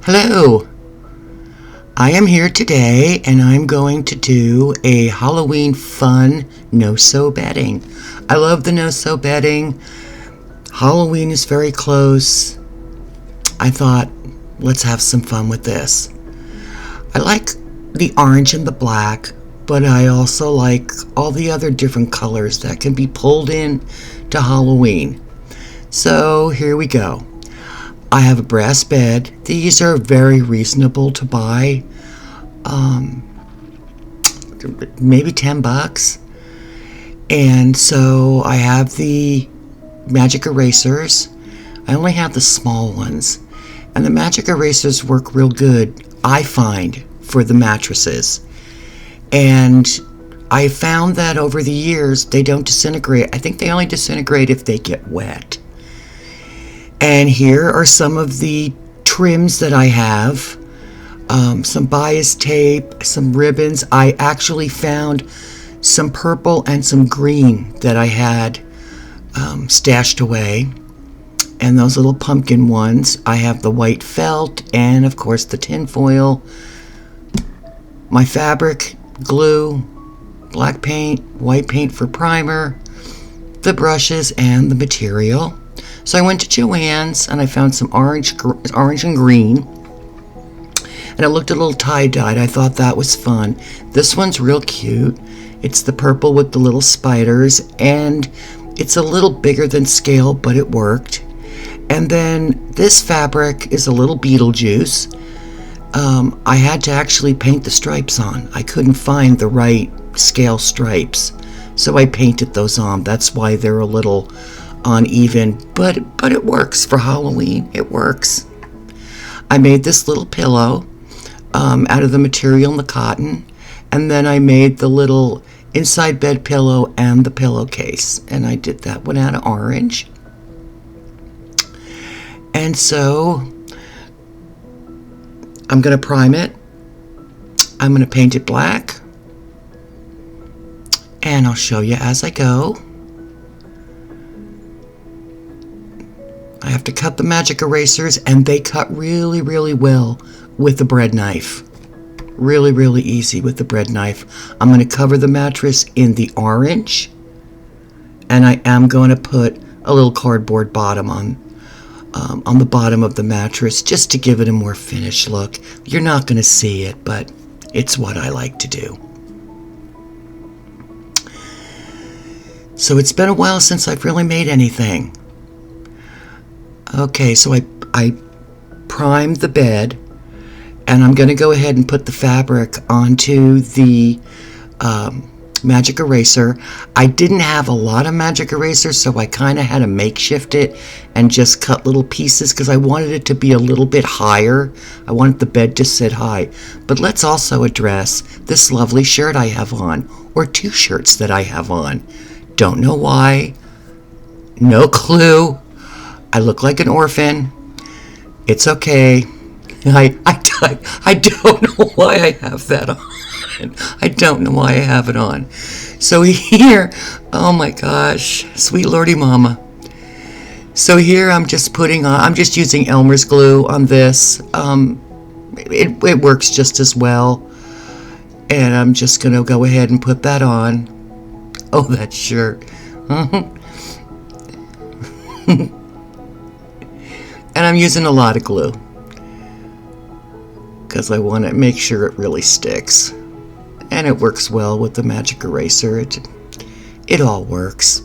Hello, I am here today and I'm going to do a Halloween fun no-sew bedding. I love the no-sew bedding. Halloween is very close. I thought, let's have some fun with this. I like the orange and the black, but I also like all the other different colors that can be pulled in to Halloween. So here we go. I have a brass bed. These are very reasonable to buy. Maybe $10. And so I have the magic erasers. I only have the small ones. And the magic erasers work real good, I find, for the mattresses. And I found that over the years, they don't disintegrate. I think they only disintegrate if they get wet. And here are some of the trims that I have. Some bias tape, some ribbons. I actually found some purple and some green that I had stashed away. And those little pumpkin ones. I have the white felt and, of course, the tin foil. My fabric, glue, black paint, white paint for primer, the brushes, and the material. So I went to Joann's and I found some orange and green. And it looked a little tie-dyed. I thought that was fun. This one's real cute. It's the purple with the little spiders. And it's a little bigger than scale, but it worked. And then this fabric is a little Beetlejuice. I had to actually paint the stripes on. I couldn't find the right scale stripes. So I painted those on. That's why they're a little uneven, but it works for Halloween. It works. I made this little pillow out of the material and the cotton, and then I made the little inside bed pillow and the pillowcase, and I did that one out of orange. And so I'm going to prime it. I'm going to paint it black, and I'll show you as I go. I have to cut the magic erasers, and they cut really, really well with the bread knife. Really, really easy with the bread knife. I'm going to cover the mattress in the orange, and I am going to put a little cardboard bottom on the bottom of the mattress just to give it a more finished look. You're not going to see it, but it's what I like to do. So it's been a while since I've really made anything. Okay, so I primed the bed, and I'm going to go ahead and put the fabric onto the magic eraser. I didn't have a lot of magic erasers, so I kind of had to makeshift it and just cut little pieces because I wanted it to be a little bit higher. I wanted the bed to sit high. But let's also address this lovely shirt I have on, or two shirts that I have on. Don't know why. No clue. I look like an orphan. It's okay. I don't know why I have that on. I don't know why I have it on. So here, oh my gosh, sweet Lordy Mama. So here I'm just using Elmer's glue on this. It works just as well. And I'm just going to go ahead and put that on. Oh, that shirt. And I'm using a lot of glue because I want to make sure it really sticks. And it works well with the magic eraser. It all works.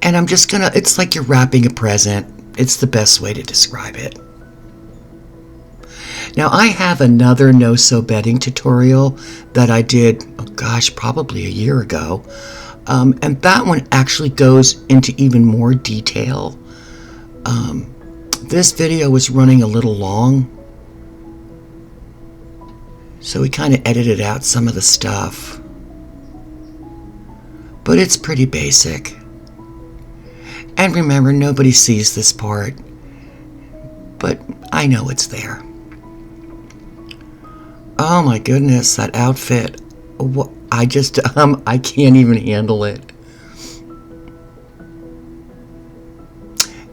And I'm just gonna, it's like you're wrapping a present. It's the best way to describe it. Now I have another no-sew bedding tutorial that I did, oh gosh, probably a year ago. And that one actually goes into even more detail. This video was running a little long, so we kind of edited out some of the stuff. But it's pretty basic. And remember, nobody sees this part, but I know it's there. Oh my goodness, that outfit. I just, I can't even handle it.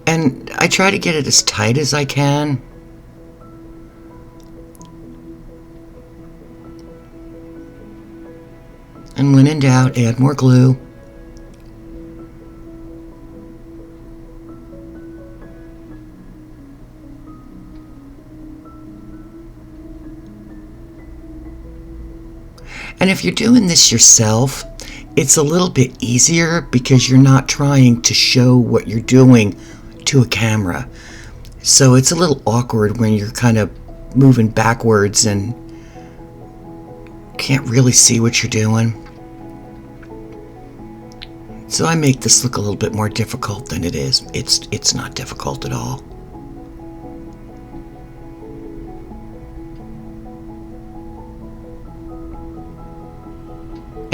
And I try to get it as tight as I can. And when in doubt, add more glue. And if you're doing this yourself, it's a little bit easier because you're not trying to show what you're doing to a camera. So it's a little awkward when you're kind of moving backwards and can't really see what you're doing. So I make this look a little bit more difficult than it is. It's not difficult at all.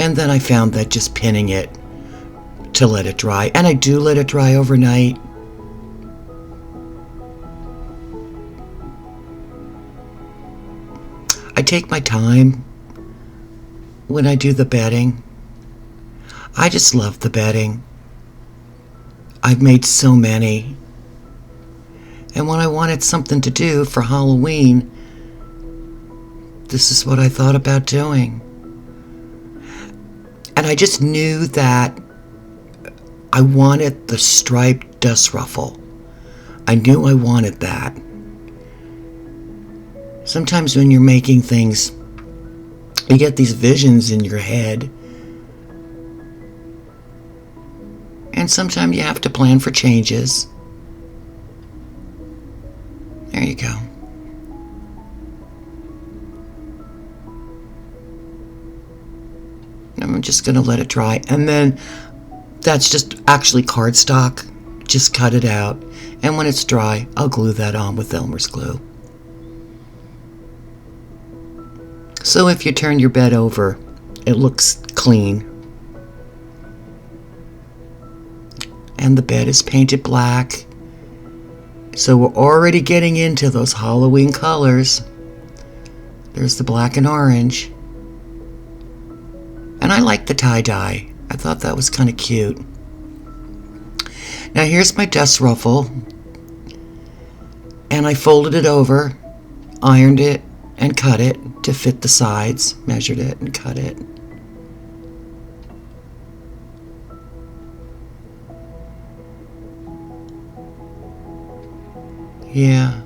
And then I found that just pinning it to let it dry, and I do let it dry overnight. I take my time when I do the bedding. I just love the bedding. I've made so many. And when I wanted something to do for Halloween, this is what I thought about doing. And I just knew that I wanted the striped dust ruffle. I knew I wanted that. Sometimes when you're making things, you get these visions in your head. And sometimes you have to plan for changes. There you go. I'm just going to let it dry. And then that's just actually cardstock. Just cut it out. And when it's dry, I'll glue that on with Elmer's glue. So if you turn your bed over, it looks clean. And the bed is painted black. So we're already getting into those Halloween colors. There's the black and orange. And I like the tie-dye. I thought that was kind of cute. Now here's my dust ruffle. And I folded it over, ironed it, and cut it to fit the sides. Measured it and cut it. Yeah.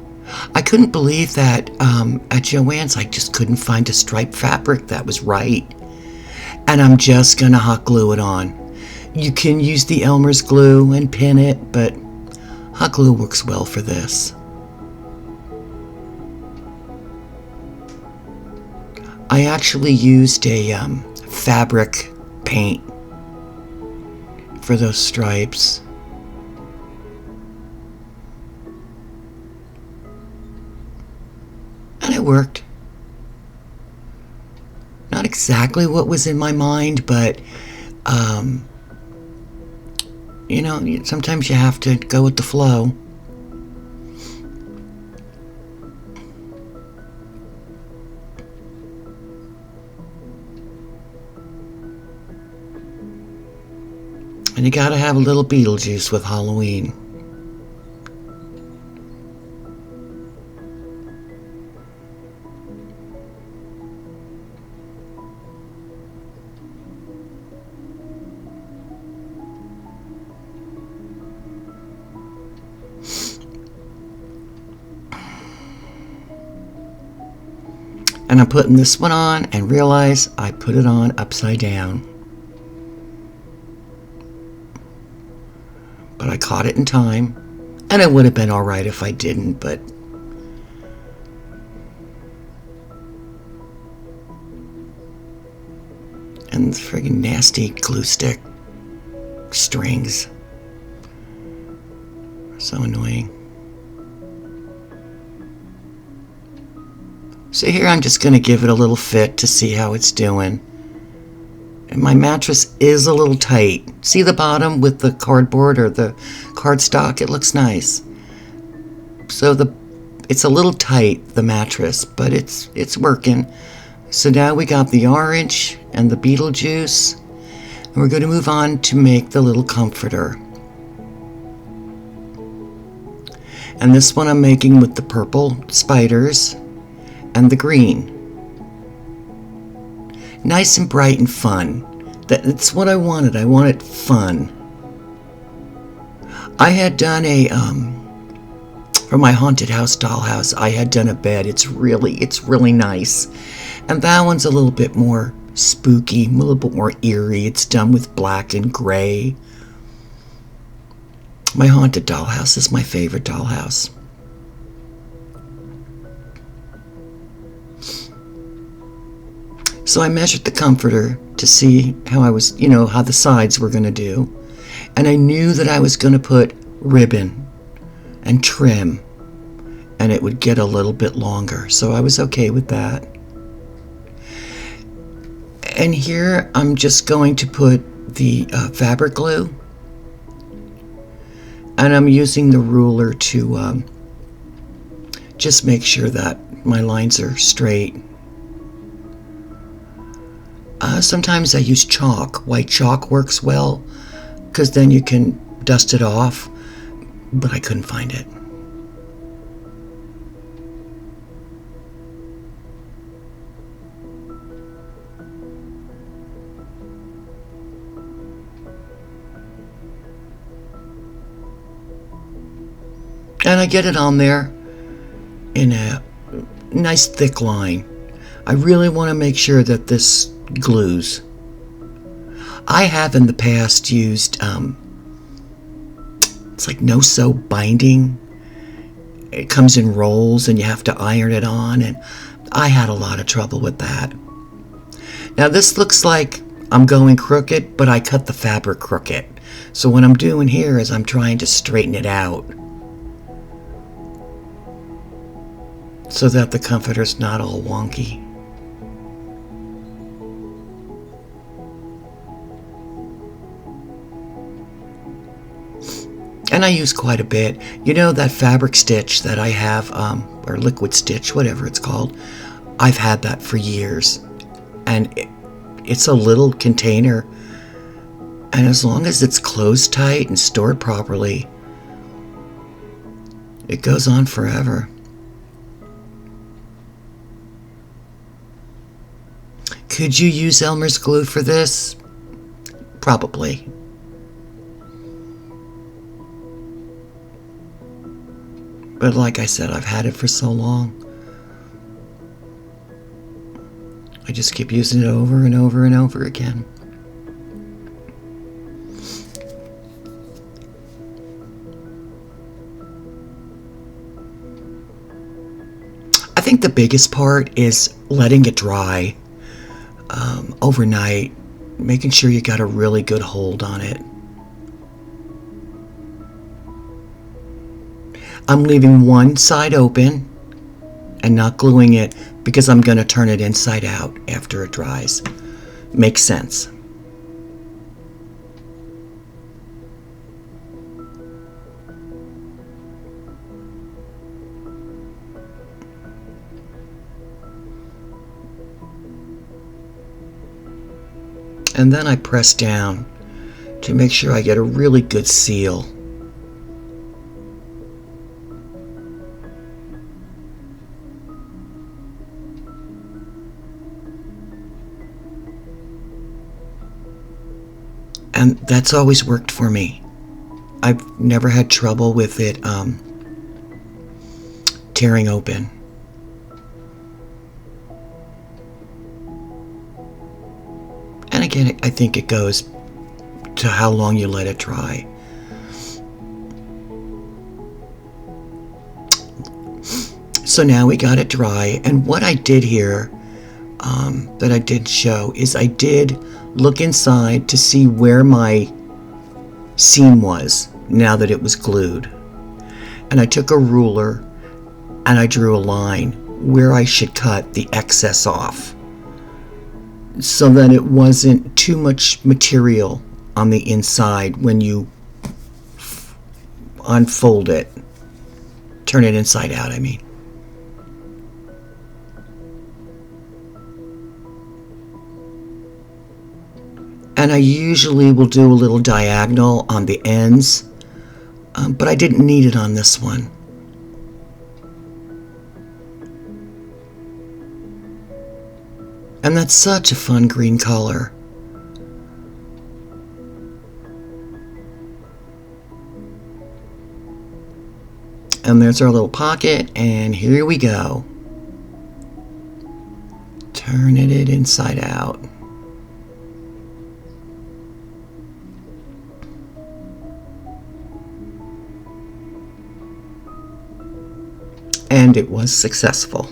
I couldn't believe that at Joann's I just couldn't find a striped fabric that was right. And I'm just gonna hot glue it on. You can use the Elmer's glue and pin it, but hot glue works well for this. I actually used a fabric paint for those stripes. And it worked. Not exactly what was in my mind, but you know, sometimes you have to go with the flow. And you gotta have a little Beetlejuice with Halloween. And I'm putting this one on and realize I put it on upside down. But I caught it in time. And it would have been alright if I didn't, but and the friggin' nasty glue stick strings. So annoying. So here I'm just going to give it a little fit to see how it's doing. And my mattress is a little tight. See the bottom with the cardboard or the cardstock? It looks nice. So the It's a little tight, the mattress, but it's working. So now we got the orange and the Beetlejuice, and we're going to move on to make the little comforter. And this one I'm making with the purple spiders and the green. Nice and bright and fun. That's what I wanted. I wanted fun. I had done for my haunted house dollhouse, I had done a bed. It's really nice. And that one's a little bit more spooky, a little bit more eerie. It's done with black and gray. My haunted dollhouse is my favorite dollhouse. So I measured the comforter to see how how the sides were going to do. And I knew that I was going to put ribbon and trim, and it would get a little bit longer. So I was okay with that. And here I'm just going to put the fabric glue. And I'm using the ruler to just make sure that my lines are straight. Sometimes I use chalk. White chalk works well, because then you can dust it off, but I couldn't find it. And I get it on there in a nice thick line. I really want to make sure that this glues. I have in the past used it's like no-sew binding. It comes in rolls and you have to iron it on, and I had a lot of trouble with that. Now this looks like I'm going crooked, but I cut the fabric crooked. So what I'm doing here is I'm trying to straighten it out so that the comforter's not all wonky. And I use quite a bit. You know, that fabric stitch that I have, or liquid stitch, whatever it's called, I've had that for years. And it's a little container. And as long as it's closed tight and stored properly, it goes on forever. Could you use Elmer's glue for this? Probably. But like I said, I've had it for so long. I just keep using it over and over and over again. I think the biggest part is letting it dry overnight, making sure you got a really good hold on it. I'm leaving one side open and not gluing it because I'm going to turn it inside out after it dries. Makes sense. And then I press down to make sure I get a really good seal. And that's always worked for me. I've never had trouble with it tearing open. And again, I think it goes to how long you let it dry. So now we got it dry, and what I did here that I did show is I did look inside to see where my seam was now that it was glued. And I took a ruler and I drew a line where I should cut the excess off so that it wasn't too much material on the inside when you unfold it. Turn it inside out, I mean. And I usually will do a little diagonal on the ends, but I didn't need it on this one. And that's such a fun green color. And there's our little pocket, and here we go. Turning it inside out. And it was successful.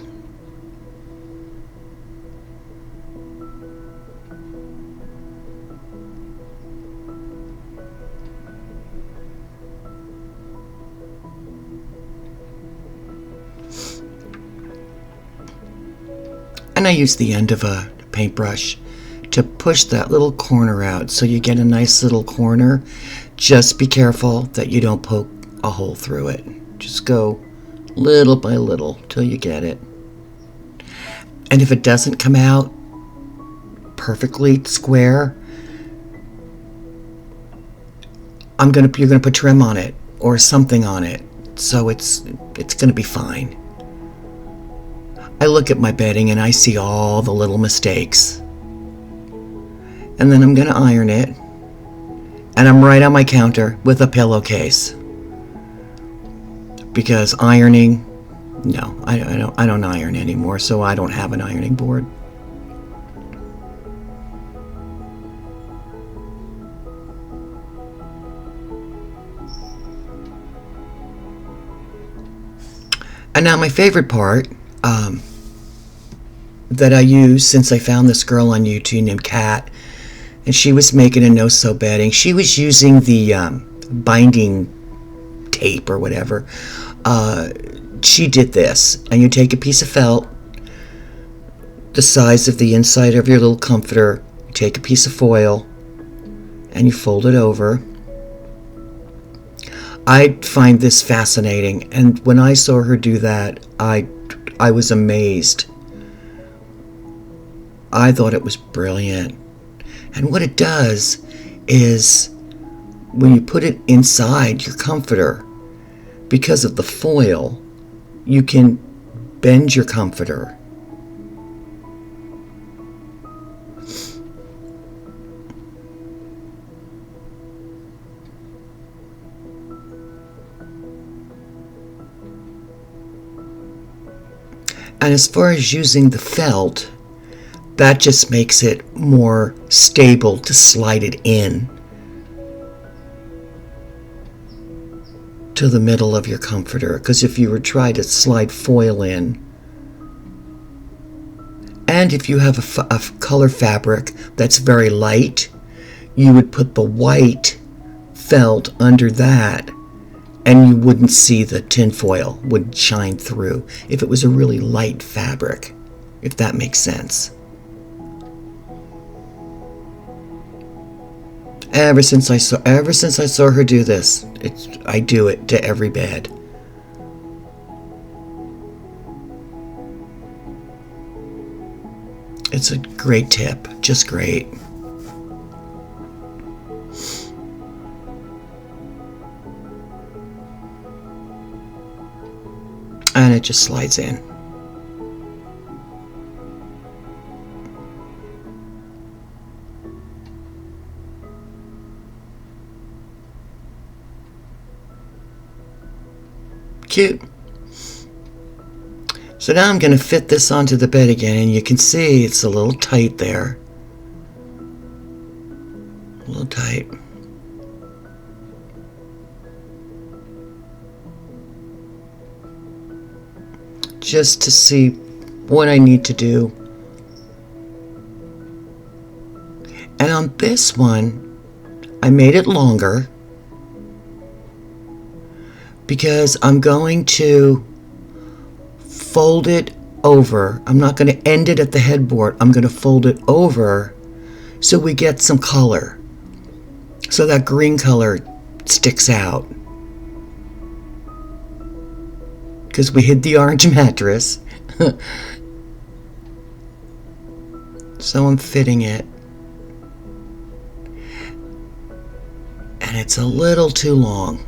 And I use the end of a paintbrush to push that little corner out so you get a nice little corner. Just be careful that you don't poke a hole through it. Just go little by little till you get it. And if it doesn't come out perfectly square, you're gonna put trim on it or something on it, so it's gonna be fine. I look at my bedding and I see all the little mistakes. And then I'm gonna iron it. And I'm right on my counter with a pillowcase. Because ironing, no, I don't iron anymore, so I don't have an ironing board. And now my favorite part, that I use since I found this girl on YouTube named Kat, and she was making a no-sew bedding. She was using the binding tape or whatever. She did this, and you take a piece of felt the size of the inside of your little comforter, you take a piece of foil, and you fold it over. I find this fascinating, and when I saw her do that, I was amazed. I thought it was brilliant. And what it does is when you put it inside your comforter, because of the foil, you can bend your comforter. And as far as using the felt, that just makes it more stable to slide it in to the middle of your comforter. Because if you were trying to slide foil in, and if you have a color fabric that's very light, you would put the white felt under that, and you wouldn't see the tin foil would shine through if it was a really light fabric, if that makes sense. Ever since I saw her do this, I do it to every bed. It's a great tip, just great. And it just slides in. Cute. So now I'm going to fit this onto the bed again, and you can see it's a little tight there. A little tight. Just to see what I need to do. And on this one, I made it longer because I'm going to fold it over. I'm not going to end it at the headboard. I'm going to fold it over so we get some color. So that green color sticks out. Because we hid the orange mattress. So I'm fitting it. and it's a little too long.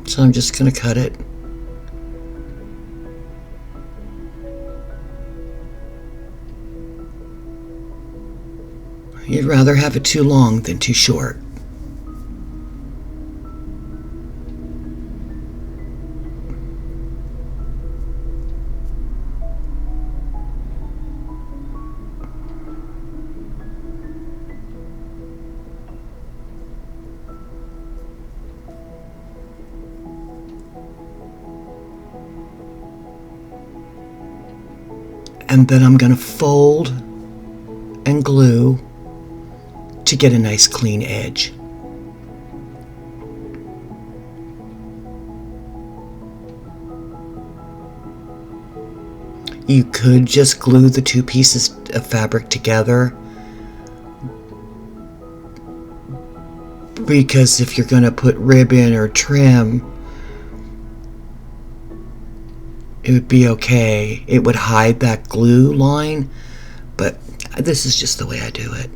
So I'm just going to cut it. You'd rather have it too long than too short. And then I'm going to fold and glue to get a nice clean edge. You could just glue the two pieces of fabric together, because if you're going to put ribbon or trim, it would be okay. It would hide that glue line, but this is just the way I do it.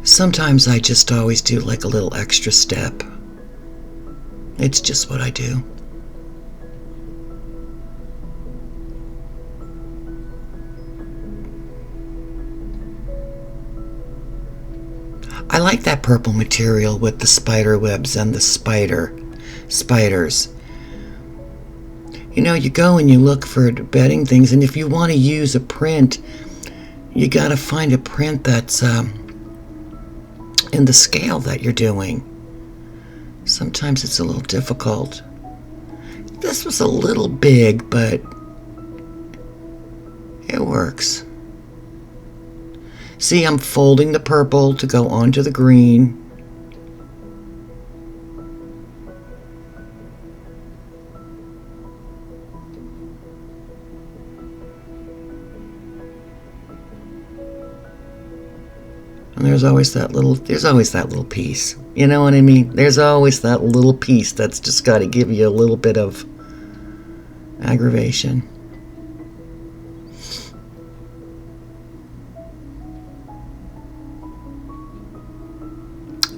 Sometimes I just always do like a little extra step. It's just what I do. I like that purple material with the spider webs and the spiders. You know, you go and you look for bedding things, and if you want to use a print, you got to find a print that's in the scale that you're doing. Sometimes it's a little difficult. This was a little big, but it works. See, I'm folding the purple to go onto the green. And there's always that little piece. You know what I mean? There's always that little piece that's just got to give you a little bit of aggravation.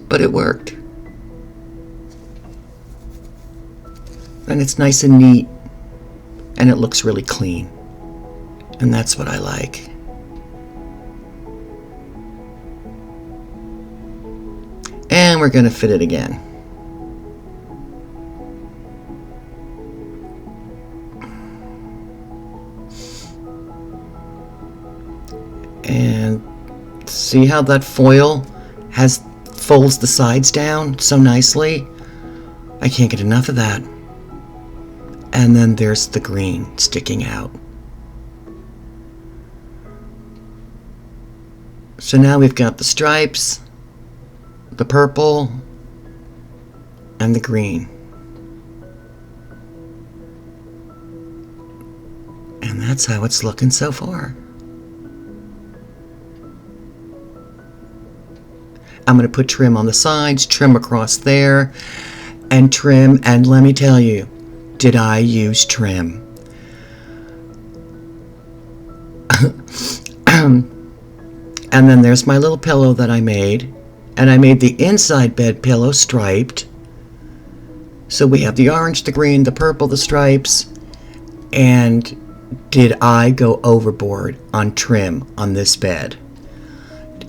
But it worked. And it's nice and neat, and it looks really clean. And that's what I like. And we're going to fit it again. And see how that foil folds the sides down so nicely? I can't get enough of that. And then there's the green sticking out. So now we've got the stripes, the purple, and the green. And that's how it's looking so far. I'm going to put trim on the sides, trim across there, and trim. And let me tell you, did I use trim? And then there's my little pillow that I made. And I made the inside bed pillow striped. So we have the orange, the green, the purple, the stripes. And did I go overboard on trim on this bed?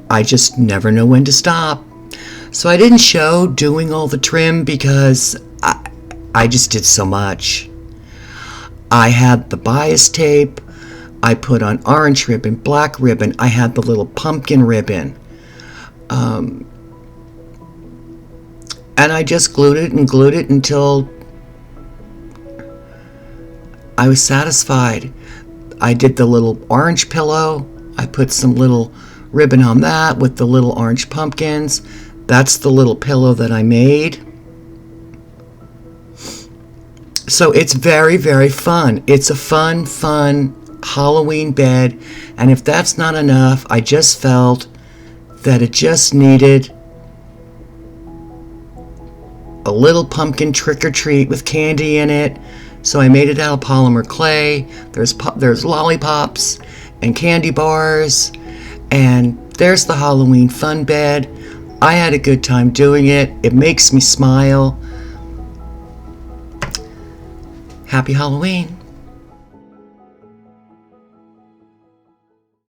I just never know when to stop. So I didn't show doing all the trim because I just did so much. I had the bias tape. I put on orange ribbon, black ribbon. I had the little pumpkin ribbon. And I just glued it until I was satisfied. I did the little orange pillow. I put some little ribbon on that with the little orange pumpkins. That's the little pillow that I made. So it's very, very fun. It's a fun Halloween bed. And if that's not enough, I just felt that it just needed a little pumpkin trick-or-treat with candy in it. So I made it out of polymer clay. There's lollipops and candy bars, and there's the Halloween fun bed. I had a good time doing it. It makes me smile. Happy Halloween.